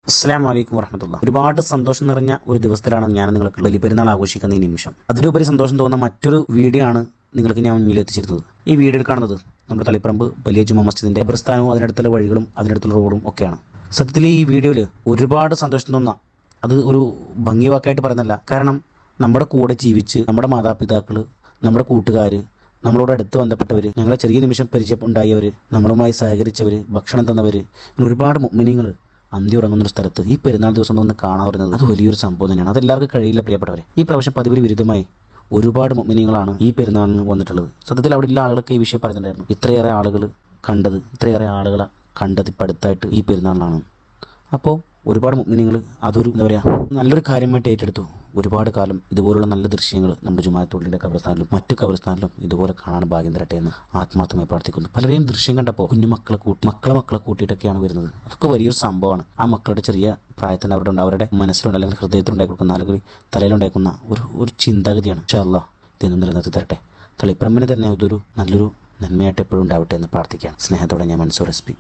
അസ്സലാമു അലൈക്കും വറഹ്മത്തുള്ളാ. ഒരുപാട് സന്തോഷം നിറഞ്ഞ ഒരു ദിവസത്തിലാണ് ഞാൻ നിങ്ങൾക്ക് ബലിപെരുന്നാൾ ആഘോഷിക്കുന്ന ഈ നിമിഷം. അതിലുപരി സന്തോഷം തോന്നുന്ന മറ്റൊരു വീഡിയോ ആണ് നിങ്ങൾക്ക് ഞാൻ മുന്നിൽ എത്തിച്ചിരുന്നത്. ഈ വീഡിയോയിൽ കാണുന്നത് നമ്മുടെ തളിപ്പറമ്പ് വലിയ ജുമാ മസ്ജിദിന്റെ പ്രസ്ഥാനവും അതിനടുത്തുള്ള വഴികളും അതിനടുത്തുള്ള റോഡും ഒക്കെയാണ്. സത്യത്തിൽ ഈ വീഡിയോയിൽ ഒരുപാട് സന്തോഷം തോന്നുന്ന, അത് ഒരു ഭംഗി വാക്കായിട്ട് പറയുന്നല്ല, കാരണം നമ്മുടെ കൂടെ ജീവിച്ച് നമ്മുടെ മാതാപിതാക്കൾ, നമ്മുടെ കൂട്ടുകാർ, നമ്മളോട് അടുത്ത് ബന്ധപ്പെട്ടവർ, ഞങ്ങളെ ചെറിയ നിമിഷം പരിചയമുണ്ടായവർ, നമ്മളുമായി സഹകരിച്ചവർ, ഭക്ഷണം തന്നവർ, ഇങ്ങനെ ഒരുപാട് മുഅ്മിനീങ്ങൾ അന്തി ഉറങ്ങുന്ന ഒരു സ്ഥലത്ത് ഈ പെരുന്നാൾ ദിവസം ഒന്ന് കാണാൻ വരുന്നത് അത് വലിയൊരു സംഭവം തന്നെയാണ്. അതെല്ലാവർക്കും കഴിയില്ല പ്രിയപ്പെട്ടവരെ. ഈ പ്രാവശ്യം പതിവിന് വിരുദ്ധമായി ഒരുപാട് മുഅ്മിനീങ്ങളാണ് ഈ പെരുന്നാളിന് വന്നിട്ടുള്ളത്. സത്യത്തിൽ അവിടെ ഉള്ള ആളുകളൊക്കെ ഈ വിഷയം പറഞ്ഞിട്ടുണ്ടായിരുന്നു. ഇത്രയേറെ ആളുകളെ കണ്ടത് ഇപ്പം അടുത്തായിട്ട് ഈ പെരുന്നാളിനാണ്. അപ്പോൾ ഒരുപാട് മുഅ്മിനീങ്ങൾ അതൊരു എന്താ പറയുക, നല്ലൊരു കാര്യമായിട്ട് ഏറ്റെടുത്തു. ഒരുപാട് കാലം ഇതുപോലുള്ള നല്ല ദൃശ്യങ്ങൾ നമ്മുടെ ജുമാഅത്തുള്ളിയുടെ ഖബർസ്ഥാനിലും മറ്റു ഖബർസ്ഥാനിലും ഇതുപോലെ കാണാൻ ഭാഗ്യം തരട്ടെ എന്ന് ആത്മാർത്ഥമായി പ്രാർത്ഥിക്കുന്നു. പലരെയും ദൃശ്യം കണ്ടപ്പോൾ മക്കളെ കൂട്ടിയിട്ടൊക്കെയാണ് വരുന്നത്. അതൊക്കെ വലിയൊരു സംഭവമാണ്. ആ മക്കളുടെ ചെറിയ പ്രായത്തിൽ അവരുടെ മനസ്സിലുണ്ട്, അല്ലെങ്കിൽ ഹൃദയത്തിലുണ്ടായി കൊടുക്കുന്ന, അല്ലെങ്കിൽ തലയിലുണ്ടാക്കുന്ന ഒരു ചിന്താഗതിയാണ്. ഇൻഷാ അല്ലാഹ് ഇതൊന്നും നിലനിർത്തി തരട്ടെ. തളിപ്പറമ്പിന് തന്നെ ഇതൊരു നല്ലൊരു നന്മയായിട്ട് എപ്പോഴും ഉണ്ടാവട്ടെ എന്ന് പ്രാർത്ഥിക്കുകയാണ്. സ്നേഹത്തോടെ ഞാൻ മൻസൂർ എസ് പി.